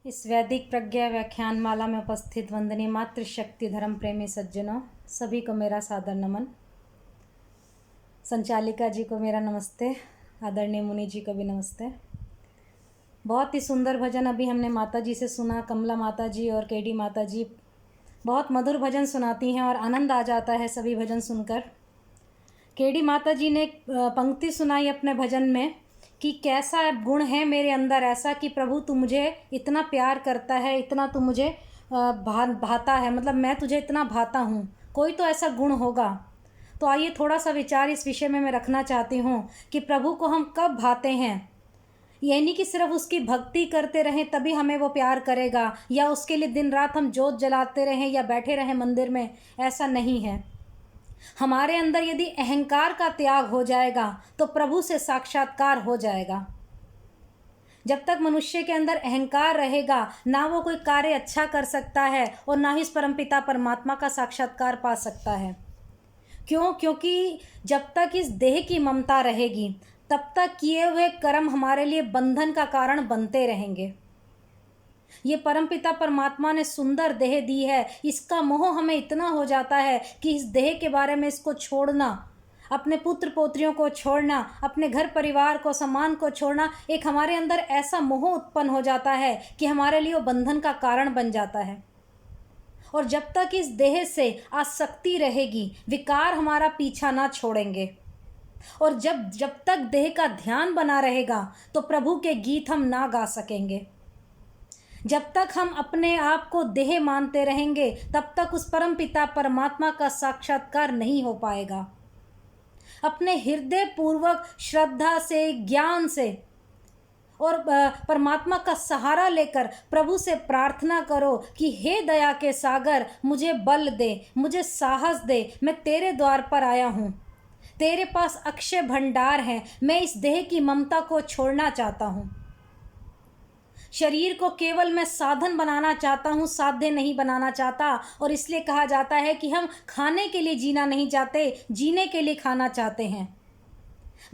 इस वैदिक प्रज्ञा व्याख्यान माला में उपस्थित वंदनीय मातृशक्ति धर्म प्रेमी सज्जनों, सभी को मेरा सादर नमन। संचालिका जी को मेरा नमस्ते, आदरणीय मुनि जी को भी नमस्ते। बहुत ही सुंदर भजन अभी हमने माता जी से सुना। कमला माता जी और केडी माता जी बहुत मधुर भजन सुनाती हैं और आनंद आ जाता है सभी भजन सुनकर। केडी माता जी ने एक पंक्ति सुनाई अपने भजन में कि कैसा गुण है मेरे अंदर ऐसा कि प्रभु तू मुझे इतना प्यार करता है, इतना तू मुझे भाता है, मतलब मैं तुझे इतना भाता हूँ, कोई तो ऐसा गुण होगा। तो आइए थोड़ा सा विचार इस विषय में मैं रखना चाहती हूँ कि प्रभु को हम कब भाते हैं। ये नहीं कि सिर्फ उसकी भक्ति करते रहें तभी हमें वो प्यार करेगा, या उसके लिए दिन रात हम जोत जलाते रहें या बैठे रहें मंदिर में, ऐसा नहीं है। हमारे अंदर यदि अहंकार का त्याग हो जाएगा तो प्रभु से साक्षात्कार हो जाएगा। जब तक मनुष्य के अंदर अहंकार रहेगा, ना वो कोई कार्य अच्छा कर सकता है और ना ही इस परमपिता परमात्मा का साक्षात्कार पा सकता है। क्योंकि जब तक इस देह की ममता रहेगी तब तक किए हुए कर्म हमारे लिए बंधन का कारण बनते रहेंगे। ये परमपिता परमात्मा ने सुंदर देह दी है, इसका मोह हमें इतना हो जाता है कि इस देह के बारे में इसको छोड़ना, अपने पुत्र पोत्रियों को छोड़ना, अपने घर परिवार को, सम्मान को छोड़ना, एक हमारे अंदर ऐसा मोह उत्पन्न हो जाता है कि हमारे लिए वो बंधन का कारण बन जाता है। और जब तक इस देह से आसक्ति रहेगी, विकार हमारा पीछा ना छोड़ेंगे, और जब तक देह का ध्यान बना रहेगा तो प्रभु के गीत हम ना गा सकेंगे। जब तक हम अपने आप को देह मानते रहेंगे तब तक उस परम पिता परमात्मा का साक्षात्कार नहीं हो पाएगा। अपने हृदय पूर्वक श्रद्धा से, ज्ञान से और परमात्मा का सहारा लेकर प्रभु से प्रार्थना करो कि हे दया के सागर, मुझे बल दे, मुझे साहस दे, मैं तेरे द्वार पर आया हूँ, तेरे पास अक्षय भंडार है, मैं इस देह की ममता को छोड़ना चाहता हूँ। शरीर को केवल मैं साधन बनाना चाहता हूँ, साध्य नहीं बनाना चाहता। और इसलिए कहा जाता है कि हम खाने के लिए जीना नहीं चाहते, जीने के लिए खाना चाहते हैं।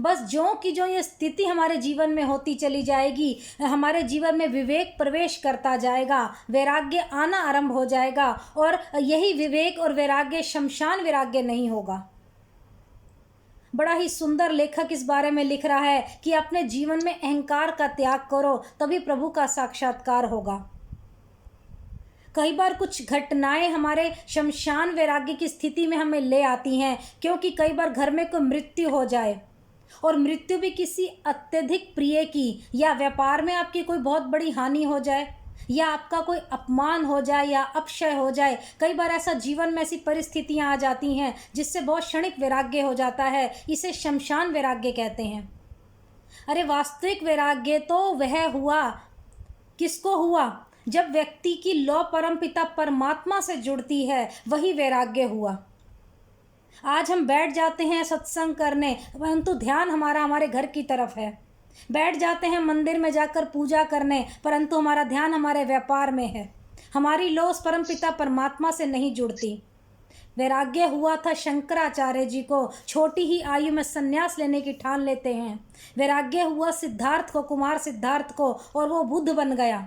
बस ज्यों की जो ये स्थिति हमारे जीवन में होती चली जाएगी, हमारे जीवन में विवेक प्रवेश करता जाएगा, वैराग्य आना आरंभ हो जाएगा, और यही विवेक और वैराग्य शमशान वैराग्य नहीं होगा। बड़ा ही सुंदर लेखक इस बारे में लिख रहा है कि अपने जीवन में अहंकार का त्याग करो, तभी प्रभु का साक्षात्कार होगा। कई बार कुछ घटनाएं हमारे शमशान वैराग्य की स्थिति में हमें ले आती हैं, क्योंकि कई बार घर में कोई मृत्यु हो जाए, और मृत्यु भी किसी अत्यधिक प्रिय की, या व्यापार में आपकी कोई बहुत बड़ी हानि हो जाए, या आपका कोई अपमान हो जाए या अपक्षय हो जाए। कई बार ऐसा जीवन में ऐसी परिस्थितियां आ जाती हैं जिससे बहुत क्षणिक वैराग्य हो जाता है, इसे शमशान वैराग्य कहते हैं। अरे वास्तविक वैराग्य तो वह हुआ, किसको हुआ? जब व्यक्ति की लौ परमपिता परमात्मा से जुड़ती है, वही वैराग्य हुआ। आज हम बैठ जाते हैं सत्संग करने, परंतु ध्यान हमारा हमारे घर की तरफ है। बैठ जाते हैं मंदिर में जाकर पूजा करने, परंतु हमारा ध्यान हमारे व्यापार में है। हमारी लौ उस परमपिता परमात्मा से नहीं जुड़ती। वैराग्य हुआ था शंकराचार्य जी को, छोटी ही आयु में संन्यास लेने की ठान लेते हैं। वैराग्य हुआ सिद्धार्थ को, कुमार सिद्धार्थ को, और वो बुद्ध बन गया।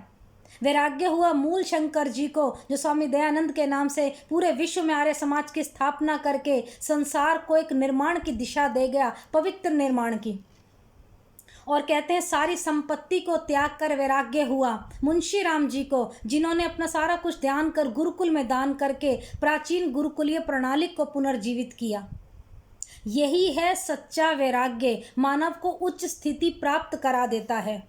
वैराग्य हुआ मूल शंकर जी को, जो स्वामी दयानंद के नाम से पूरे विश्व में आर्य समाज की स्थापना करके संसार को एक निर्माण की दिशा दे गया, पवित्र निर्माण की। और कहते हैं सारी संपत्ति को त्याग कर वैराग्य हुआ मुंशी राम जी को, जिन्होंने अपना सारा कुछ ध्यान कर गुरुकुल में दान करके प्राचीन गुरुकुलीय प्रणाली को पुनर्जीवित किया। यही है सच्चा वैराग्य, मानव को उच्च स्थिति प्राप्त करा देता है।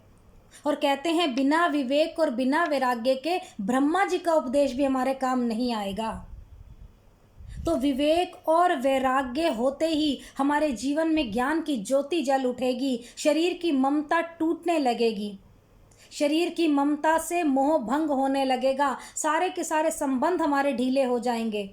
और कहते हैं बिना विवेक और बिना वैराग्य के ब्रह्मा जी का उपदेश भी हमारे काम नहीं आएगा। तो विवेक और वैराग्य होते ही हमारे जीवन में ज्ञान की ज्योति जल उठेगी, शरीर की ममता टूटने लगेगी, शरीर की ममता से मोह भंग होने लगेगा, सारे के सारे संबंध हमारे ढीले हो जाएंगे।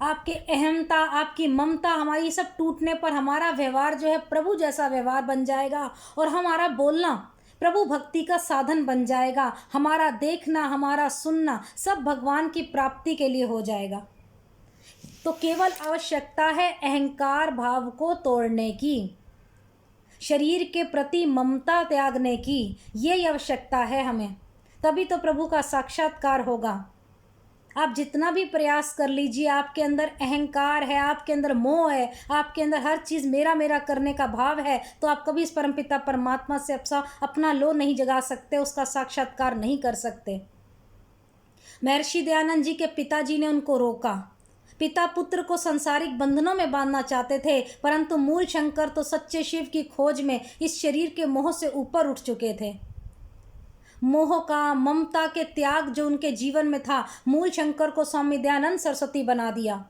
आपके अहमता, आपकी ममता, हमारी सब टूटने पर हमारा व्यवहार जो है प्रभु जैसा व्यवहार बन जाएगा, और हमारा बोलना प्रभु भक्ति का साधन बन जाएगा। हमारा देखना, हमारा सुनना सब भगवान की प्राप्ति के लिए हो जाएगा। तो केवल आवश्यकता है अहंकार भाव को तोड़ने की। शरीर के प्रति ममता त्यागने की ये आवश्यकता है हमें, तभी तो प्रभु का साक्षात्कार होगा। आप जितना भी प्रयास कर लीजिए, आपके अंदर अहंकार है, आपके अंदर मोह है, आपके अंदर हर चीज़ मेरा मेरा करने का भाव है, तो आप कभी इस परमपिता परमात्मा से अपना लो नहीं जगा सकते, उसका साक्षात्कार नहीं कर सकते। महर्षि दयानंद जी के पिताजी ने उनको रोका। पिता पुत्र को सांसारिक बंधनों में बांधना चाहते थे, परंतु मूल शंकर तो सच्चे शिव की खोज में इस शरीर के मोह से ऊपर उठ चुके थे। मोह का, ममता के त्याग जो उनके जीवन में था, मूल शंकर को स्वामी दयानंद सरस्वती बना दिया।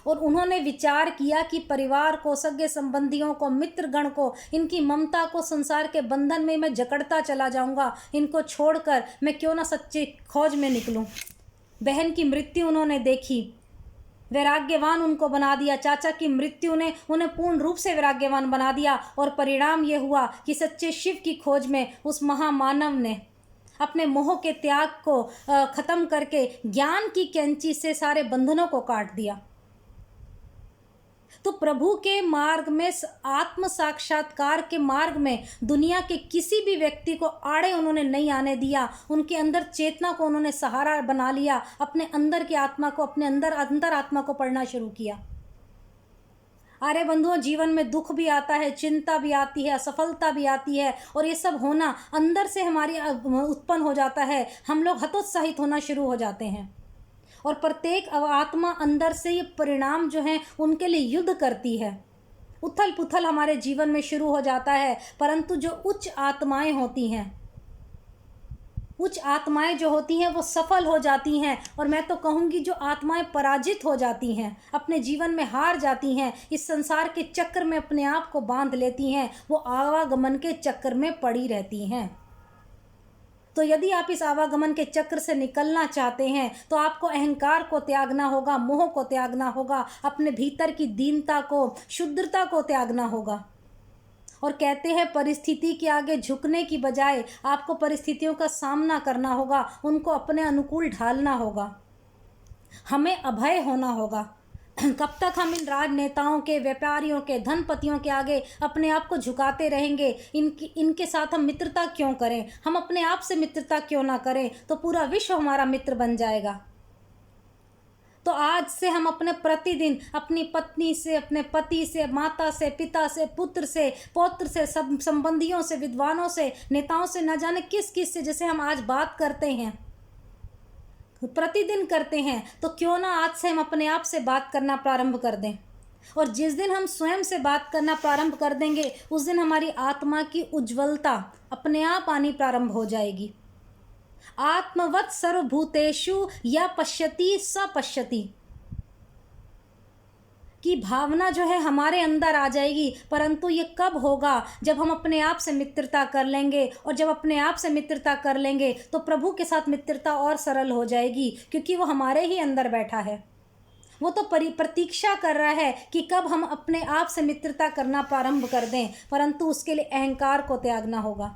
और उन्होंने विचार किया कि परिवार को, सगे संबंधियों को, मित्रगण को, इनकी ममता को संसार के बंधन में मैं जकड़ता चला जाऊंगा, इनको छोड़कर मैं क्यों ना सच्ची खोज में निकलूं। बहन की मृत्यु उन्होंने देखी, वैराग्यवान उनको बना दिया। चाचा की मृत्यु ने उन्हें पूर्ण रूप से वैराग्यवान बना दिया, और परिणाम ये हुआ कि सच्चे शिव की खोज में उस महामानव ने अपने मोह के त्याग को ख़त्म करके ज्ञान की कैंची से सारे बंधनों को काट दिया। तो प्रभु के मार्ग में, आत्म साक्षात्कार के मार्ग में दुनिया के किसी भी व्यक्ति को आड़े उन्होंने नहीं आने दिया। उनके अंदर चेतना को उन्होंने सहारा बना लिया, अपने अंदर की आत्मा को, अपने अंदर आत्मा को पढ़ना शुरू किया। अरे बंधुओं, जीवन में दुख भी आता है, चिंता भी आती है, असफलता भी आती है, और ये सब होना अंदर से हमारी उत्पन्न हो जाता है। हम लोग हतोत्साहित होना शुरू हो जाते हैं, और प्रत्येक आत्मा अंदर से ये परिणाम जो हैं उनके लिए युद्ध करती है। उथल पुथल हमारे जीवन में शुरू हो जाता है। परंतु जो उच्च आत्माएं होती हैं, उच्च आत्माएं जो होती हैं वो सफल हो जाती हैं। और मैं तो कहूँगी जो आत्माएं पराजित हो जाती हैं, अपने जीवन में हार जाती हैं, इस संसार के चक्र में अपने आप को बांध लेती हैं, वो आवागमन के चक्र में पड़ी रहती हैं। तो यदि आप इस आवागमन के चक्र से निकलना चाहते हैं तो आपको अहंकार को त्यागना होगा, मोह को त्यागना होगा, अपने भीतर की दीनता को, शुद्धता को त्यागना होगा। और कहते हैं परिस्थिति के आगे झुकने की बजाय आपको परिस्थितियों का सामना करना होगा, उनको अपने अनुकूल ढालना होगा, हमें अभय होना होगा। कब तक हम इन राजनेताओं के, व्यापारियों के, धनपतियों के आगे अपने आप को झुकाते रहेंगे? इनके साथ हम मित्रता क्यों करें? हम अपने आप से मित्रता क्यों ना करें? तो पूरा विश्व हमारा मित्र बन जाएगा। तो आज से हम अपने प्रतिदिन अपनी पत्नी से, अपने पति से, माता से, पिता से, पुत्र से, पौत्र से, सब संबंधियों से, विद्वानों से, नेताओं से, न जाने किस किस से जैसे हम आज बात करते हैं, प्रतिदिन करते हैं, तो क्यों ना आज से हम अपने आप से बात करना प्रारंभ कर दें। और जिस दिन हम स्वयं से बात करना प्रारंभ कर देंगे, उस दिन हमारी आत्मा की उज्ज्वलता अपने आप आनी प्रारंभ हो जाएगी। आत्मवत् सर्वभूतेषु या पश्यति स पश्यति की भावना जो है हमारे अंदर आ जाएगी। परंतु ये कब होगा? जब हम अपने आप से मित्रता कर लेंगे। और जब अपने आप से मित्रता कर लेंगे तो प्रभु के साथ मित्रता और सरल हो जाएगी, क्योंकि वो हमारे ही अंदर बैठा है। वो तो प्रतीक्षा कर रहा है कि कब हम अपने आप से मित्रता करना प्रारंभ कर दें। परंतु उसके लिए अहंकार को त्यागना होगा।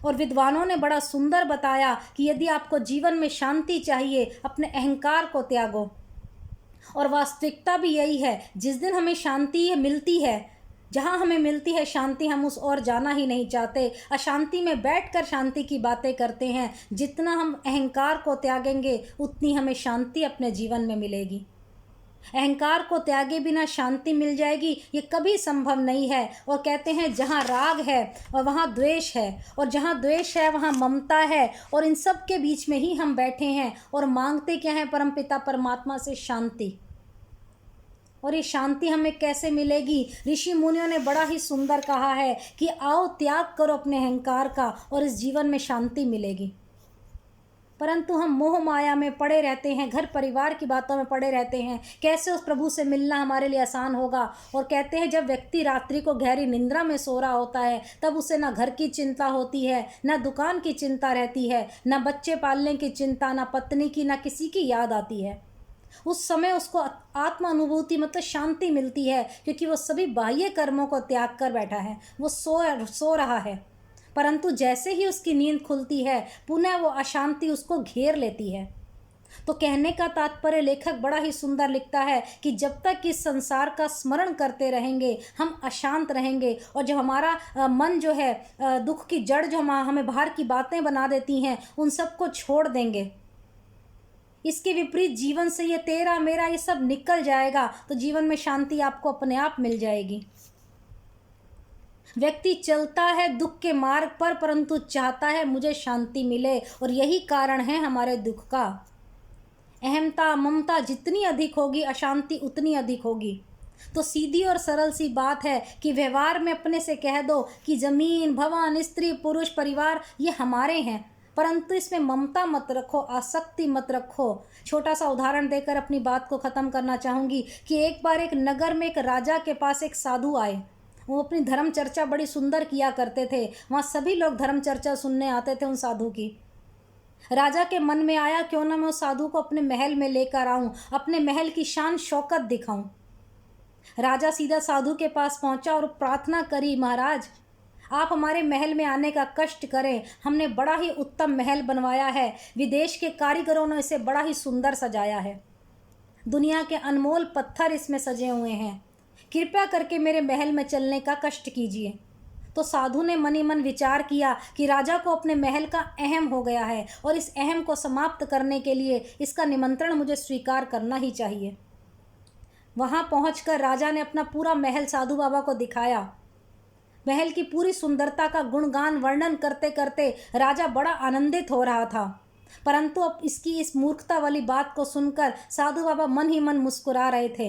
और विद्वानों ने बड़ा सुंदर बताया कि यदि आपको जीवन में शांति चाहिए, अपने अहंकार को त्यागो। और वास्तविकता भी यही है, जिस दिन हमें शांति मिलती है, जहाँ हमें मिलती है शांति, हम उस ओर जाना ही नहीं चाहते। अशांति में बैठकर शांति की बातें करते हैं। जितना हम अहंकार को त्यागेंगे उतनी हमें शांति अपने जीवन में मिलेगी। अहंकार को त्यागे बिना शांति मिल जाएगी, ये कभी संभव नहीं है। और कहते हैं जहाँ राग है और वहाँ द्वेष है, और जहाँ द्वेष है वहाँ ममता है, और इन सब के बीच में ही हम बैठे हैं और मांगते क्या है? परमपिता परमात्मा से शांति। और ये शांति हमें कैसे मिलेगी? ऋषि मुनियों ने बड़ा ही सुंदर कहा है कि आओ त्याग करो अपने अहंकार का और इस जीवन में शांति मिलेगी। परंतु हम मोह माया में पड़े रहते हैं, घर परिवार की बातों में पड़े रहते हैं। कैसे उस प्रभु से मिलना हमारे लिए आसान होगा? और कहते हैं जब व्यक्ति रात्रि को गहरी निंद्रा में सो रहा होता है, तब उसे ना घर की चिंता होती है, ना दुकान की चिंता रहती है, ना बच्चे पालने की चिंता, ना पत्नी की, ना किसी की याद आती है। उस समय उसको आत्म अनुभूति मतलब शांति मिलती है, क्योंकि वो सभी बाह्य कर्मों को त्याग कर बैठा है, वो सो रहा है। परंतु जैसे ही उसकी नींद खुलती है, पुनः वो अशांति उसको घेर लेती है। तो कहने का तात्पर्य लेखक बड़ा ही सुंदर लिखता है कि जब तक इस संसार का स्मरण करते रहेंगे हम अशांत रहेंगे, और जो हमारा मन जो है दुख की जड़ जो हमें बाहर की बातें बना देती हैं उन सबको छोड़ देंगे। इसके विपरीत जीवन से ये तेरा मेरा ये सब निकल जाएगा तो जीवन में शांति आपको अपने आप मिल जाएगी। व्यक्ति चलता है दुख के मार्ग पर परंतु चाहता है मुझे शांति मिले, और यही कारण है हमारे दुख का। अहमता ममता जितनी अधिक होगी अशांति उतनी अधिक होगी। तो सीधी और सरल सी बात है कि व्यवहार में अपने से कह दो कि जमीन भवन स्त्री पुरुष परिवार ये हमारे हैं, परंतु इसमें ममता मत रखो, आसक्ति मत रखो। छोटा सा उदाहरण देकर अपनी बात को ख़त्म करना चाहूँगी कि एक बार एक नगर में एक राजा के पास एक साधु आए। वो अपनी धर्म चर्चा बड़ी सुंदर किया करते थे, वहाँ सभी लोग धर्म चर्चा सुनने आते थे उन साधु की। राजा के मन में आया क्यों ना मैं उस साधु को अपने महल में लेकर आऊं, अपने महल की शान शौकत दिखाऊं। राजा सीधा साधु के पास पहुंचा और प्रार्थना करी, महाराज आप हमारे महल में आने का कष्ट करें, हमने बड़ा ही उत्तम महल बनवाया है, विदेश के कारीगरों ने इसे बड़ा ही सुंदर सजाया है, दुनिया के अनमोल पत्थर इसमें सजे हुए हैं, कृपया करके मेरे महल में चलने का कष्ट कीजिए। तो साधु ने मनी मन विचार किया कि राजा को अपने महल का अहम हो गया है और इस अहम को समाप्त करने के लिए इसका निमंत्रण मुझे स्वीकार करना ही चाहिए। वहाँ पहुँचकर राजा ने अपना पूरा महल साधु बाबा को दिखाया। महल की पूरी सुंदरता का गुणगान वर्णन करते करते राजा बड़ा आनंदित हो रहा था, परंतु अब इसकी इस मूर्खता वाली बात को सुनकर साधु बाबा मन ही मन मुस्कुरा रहे थे।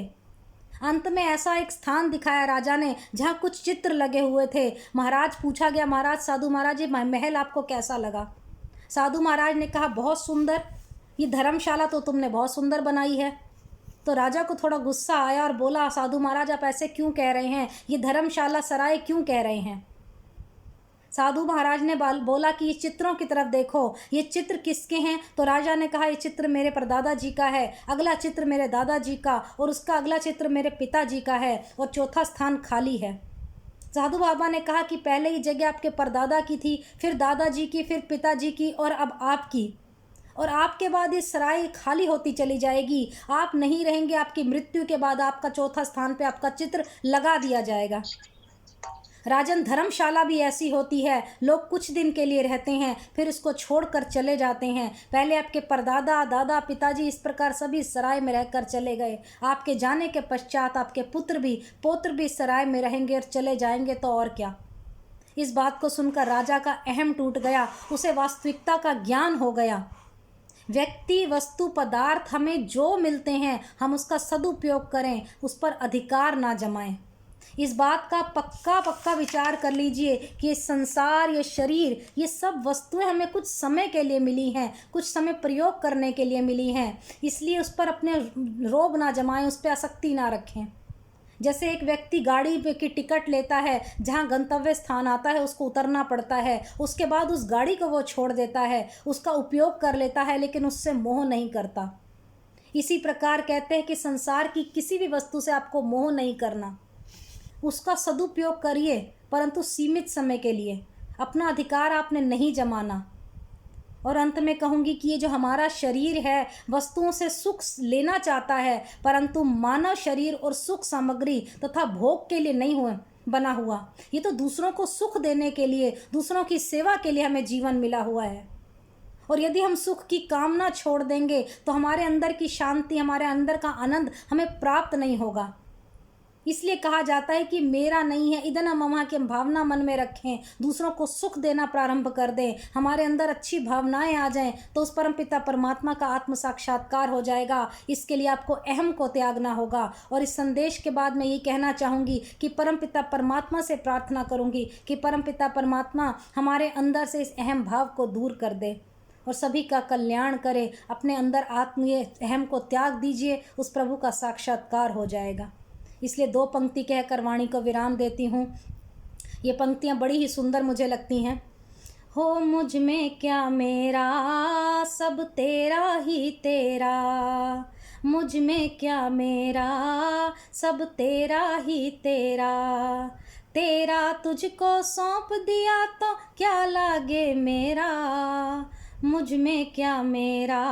अंत में ऐसा एक स्थान दिखाया राजा ने जहाँ कुछ चित्र लगे हुए थे। महाराज पूछा गया, महाराज साधु महाराज ये महल आपको कैसा लगा? साधु महाराज ने कहा बहुत सुंदर, ये धर्मशाला तो तुमने बहुत सुंदर बनाई है। तो राजा को थोड़ा गुस्सा आया और बोला, साधु महाराज आप ऐसे क्यों कह रहे हैं, ये धर्मशाला सराय क्यों कह रहे हैं? साधु महाराज ने बोला कि ये चित्रों की तरफ देखो, ये चित्र किसके हैं? तो राजा ने कहा ये चित्र मेरे परदादा जी का है, अगला चित्र मेरे दादाजी का, और उसका अगला चित्र मेरे पिताजी का है, और चौथा स्थान खाली है। साधु बाबा ने कहा कि पहले ये जगह आपके परदादा की थी, फिर दादाजी की, फिर पिताजी की, और अब आपकी, और आपके बाद ये सराय खाली होती चली जाएगी, आप नहीं रहेंगे, आपकी मृत्यु के बाद आपका चौथा स्थान पे आपका चित्र लगा दिया जाएगा। राजन धर्मशाला भी ऐसी होती है, लोग कुछ दिन के लिए रहते हैं फिर इसको छोड़कर चले जाते हैं। पहले आपके परदादा दादा पिताजी इस प्रकार सभी सराय में रहकर चले गए, आपके जाने के पश्चात आपके पौत्र भी सराय में रहेंगे और चले जाएंगे, तो और क्या। इस बात को सुनकर राजा का अहम टूट गया, उसे वास्तविकता का ज्ञान हो गया। व्यक्ति वस्तु पदार्थ हमें जो मिलते हैं हम उसका सदुपयोग करें, उस पर अधिकार ना जमाएं। इस बात का पक्का विचार कर लीजिए कि ये संसार, ये शरीर, ये सब वस्तुएं हमें कुछ समय के लिए मिली हैं, कुछ समय प्रयोग करने के लिए मिली हैं, इसलिए उस पर अपने रोब ना जमाएं, उस पर आसक्ति ना रखें। जैसे एक व्यक्ति गाड़ी पे की टिकट लेता है, जहाँ गंतव्य स्थान आता है उसको उतरना पड़ता है, उसके बाद उस गाड़ी को वो छोड़ देता है, उसका उपयोग कर लेता है, लेकिन उससे मोह नहीं करता। इसी प्रकार कहते हैं कि संसार की किसी भी वस्तु से आपको मोह नहीं करना, उसका सदुपयोग करिए, परंतु सीमित समय के लिए। अपना अधिकार आपने नहीं जमाना। और अंत में कहूँगी कि ये जो हमारा शरीर है वस्तुओं से सुख लेना चाहता है, परंतु मानव शरीर और सुख सामग्री तथा भोग के लिए नहीं बना हुआ, ये तो दूसरों को सुख देने के लिए, दूसरों की सेवा के लिए हमें जीवन मिला हुआ है। और यदि हम सुख की कामना छोड़ देंगे तो हमारे अंदर की शांति, हमारे अंदर का आनंद हमें प्राप्त नहीं होगा। इसलिए कहा जाता है कि मेरा नहीं है इदना ममा की हम भावना मन में रखें, दूसरों को सुख देना प्रारंभ कर दें, हमारे अंदर अच्छी भावनाएं आ जाएं, तो उस परमपिता परमात्मा का आत्म साक्षात्कार हो जाएगा। इसके लिए आपको अहम को त्यागना होगा। और इस संदेश के बाद मैं ये कहना चाहूँगी कि परमपिता परमात्मा से प्रार्थना करूँगी कि परमपिता परमात्मा हमारे अंदर से इस अहम भाव को दूर कर दे और सभी का कल्याण करे। अपने अंदर आत्म ये अहम को त्याग दीजिए, उस प्रभु का साक्षात्कार हो जाएगा। इसलिए 2 पंक्ति कहकर वाणी को विराम देती हूँ। ये पंक्तियाँ बड़ी ही सुंदर मुझे लगती हैं। हो मुझ में क्या मेरा, सब तेरा ही तेरा, मुझ में क्या मेरा, सब तेरा ही तेरा, तेरा तुझको सौंप दिया तो क्या लागे मेरा, मुझ में क्या मेरा,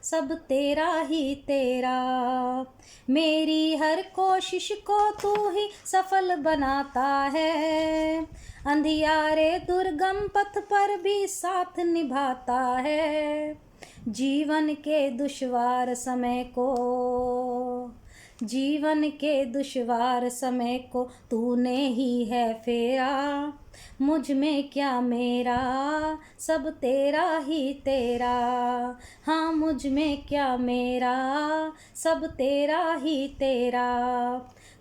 सब तेरा ही तेरा। मेरी हर कोशिश को तू ही सफल बनाता है, अंधियारे दुर्गम पथ पर भी साथ निभाता है। जीवन के दुश्वार समय को, जीवन के दुश्वार समय को तूने ही है फेरा। मुझ में क्या मेरा, सब तेरा ही तेरा। हाँ, मुझ में क्या मेरा, सब तेरा ही तेरा।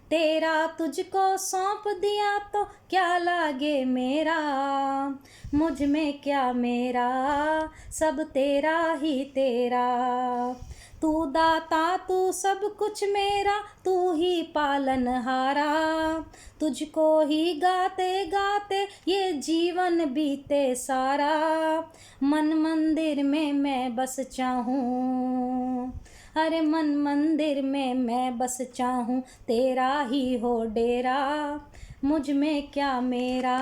तेरा तुझको सौंप दिया तो क्या लागे मेरा। मुझ में क्या मेरा, सब तेरा ही तेरा। तू दाता तू सब कुछ मेरा, तू ही पालनहारा। तुझको ही गाते गाते ये जीवन बीते सारा। मन मंदिर में मैं बस चाहूँ, अरे मन मंदिर में मैं बस चाहूँ, तेरा ही हो डेरा। मुझ में क्या मेरा,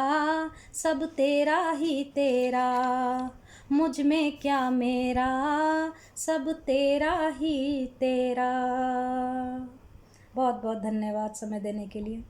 सब तेरा ही तेरा। मुझ में क्या मेरा, सब तेरा ही तेरा। बहुत बहुत धन्यवाद समय देने के लिए।